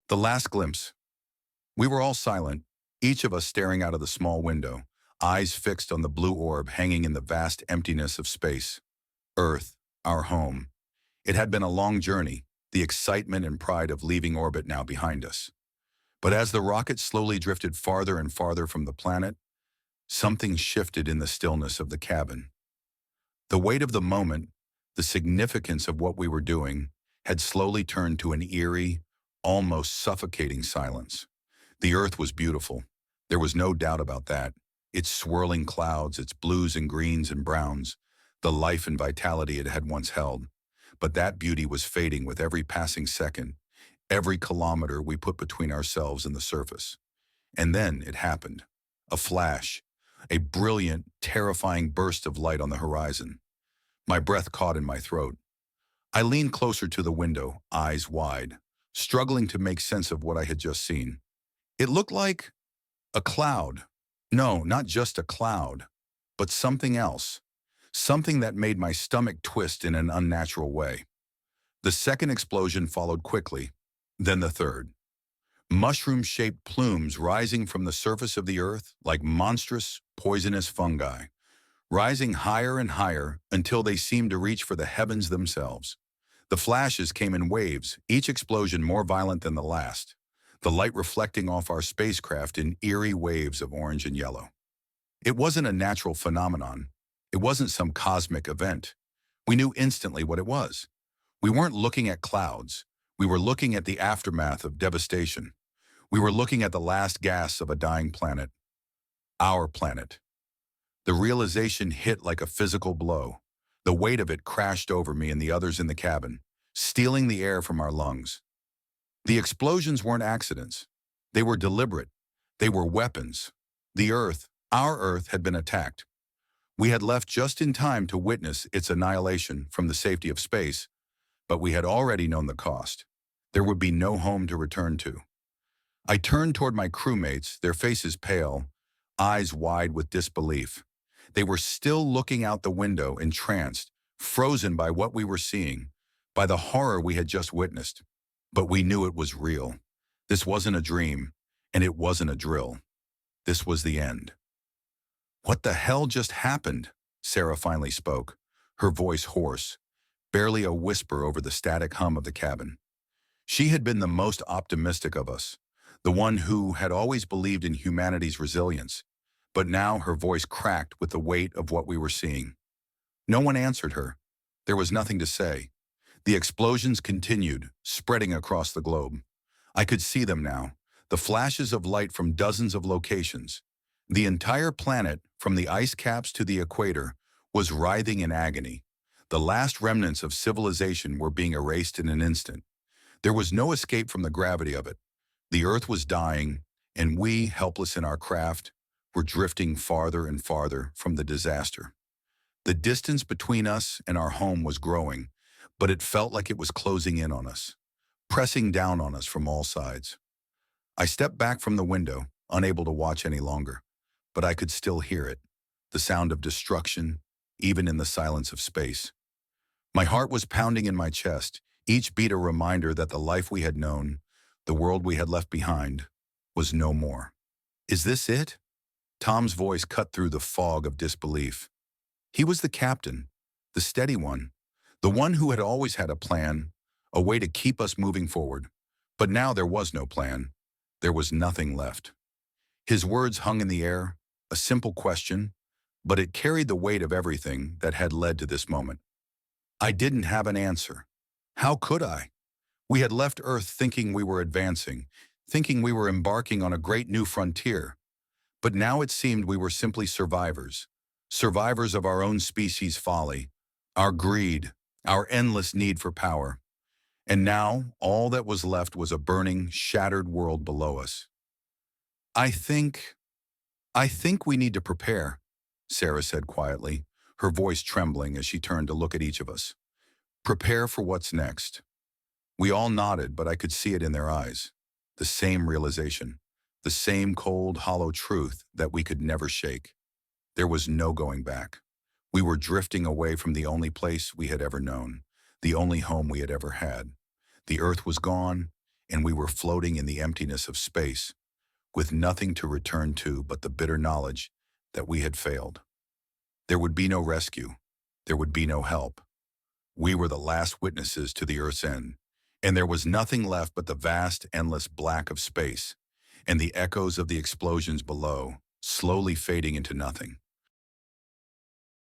The last glimpse. We were all silent, each of us staring out of the small window, eyes fixed on the blue orb hanging in the vast emptiness of space. Earth, our home. It had been a long journey, the excitement and pride of leaving orbit now behind us. But as the rocket slowly drifted farther and farther from the planet, something shifted in the stillness of the cabin. The weight of the moment, the significance of what we were doing, had slowly turned to an eerie, almost suffocating silence. The earth was beautiful. There was no doubt about that. Its swirling clouds, its blues and greens and browns, the life and vitality it had once held. But that beauty was fading with every passing second, every kilometer we put between ourselves and the surface. And then it happened. A flash, a brilliant, terrifying burst of light on the horizon. My breath caught in my throat. I leaned closer to the window, eyes wide, struggling to make sense of what I had just seen. It looked like a cloud. No, not just a cloud, but something else. Something that made my stomach twist in an unnatural way. The second explosion followed quickly, then the third. Mushroom-shaped plumes rising from the surface of the earth like monstrous, poisonous fungi, rising higher and higher until they seemed to reach for the heavens themselves. The flashes came in waves, each explosion more violent than the last, the light reflecting off our spacecraft in eerie waves of orange and yellow. It wasn't a natural phenomenon. It wasn't some cosmic event. We knew instantly what it was. We weren't looking at clouds. We were looking at the aftermath of devastation. We were looking at the last gasp of a dying planet. Our planet. The realization hit like a physical blow. The weight of it crashed over me and the others in the cabin, stealing the air from our lungs. The explosions weren't accidents. They were deliberate. They were weapons. The Earth, our Earth, had been attacked. We had left just in time to witness its annihilation from the safety of space, but we had already known the cost. There would be no home to return to. I turned toward my crewmates, their faces pale, eyes wide with disbelief. They were still looking out the window, entranced, frozen by what we were seeing, by the horror we had just witnessed. But we knew it was real. This wasn't a dream, and it wasn't a drill. This was the end. "What the hell just happened?" Sarah finally spoke, her voice hoarse, barely a whisper over the static hum of the cabin. She had been the most optimistic of us, the one who had always believed in humanity's resilience, but now her voice cracked with the weight of what we were seeing. No one answered her. There was nothing to say. The explosions continued, spreading across the globe. I could see them now, the flashes of light from dozens of locations. The entire planet, from the ice caps to the equator, was writhing in agony. The last remnants of civilization were being erased in an instant. There was no escape from the gravity of it. The Earth was dying, and we, helpless in our craft, were drifting farther and farther from the disaster. The distance between us and our home was growing, but it felt like it was closing in on us, pressing down on us from all sides. I stepped back from the window, unable to watch any longer, but I could still hear it, the sound of destruction, even in the silence of space. My heart was pounding in my chest, each beat a reminder that the life we had known, the world we had left behind, was no more. "Is this it?" Tom's voice cut through the fog of disbelief. He was the captain, the steady one, the one who had always had a plan, a way to keep us moving forward. But now there was no plan. There was nothing left. His words hung in the air, a simple question, but it carried the weight of everything that had led to this moment. I didn't have an answer. How could I? We had left Earth thinking we were advancing, thinking we were embarking on a great new frontier. But now it seemed we were simply survivors, survivors of our own species' folly, our greed, our endless need for power. And now all that was left was a burning, shattered world below us. I think we need to prepare," Sarah said quietly, her voice trembling as she turned to look at each of us. "Prepare for what's next." We all nodded, but I could see it in their eyes. The same realization, the same cold, hollow truth that we could never shake. There was no going back. We were drifting away from the only place we had ever known, the only home we had ever had. The Earth was gone, and we were floating in the emptiness of space, with nothing to return to but the bitter knowledge that we had failed. There would be no rescue. There would be no help. We were the last witnesses to the Earth's end, and there was nothing left but the vast, endless black of space, and the echoes of the explosions below, slowly fading into nothing.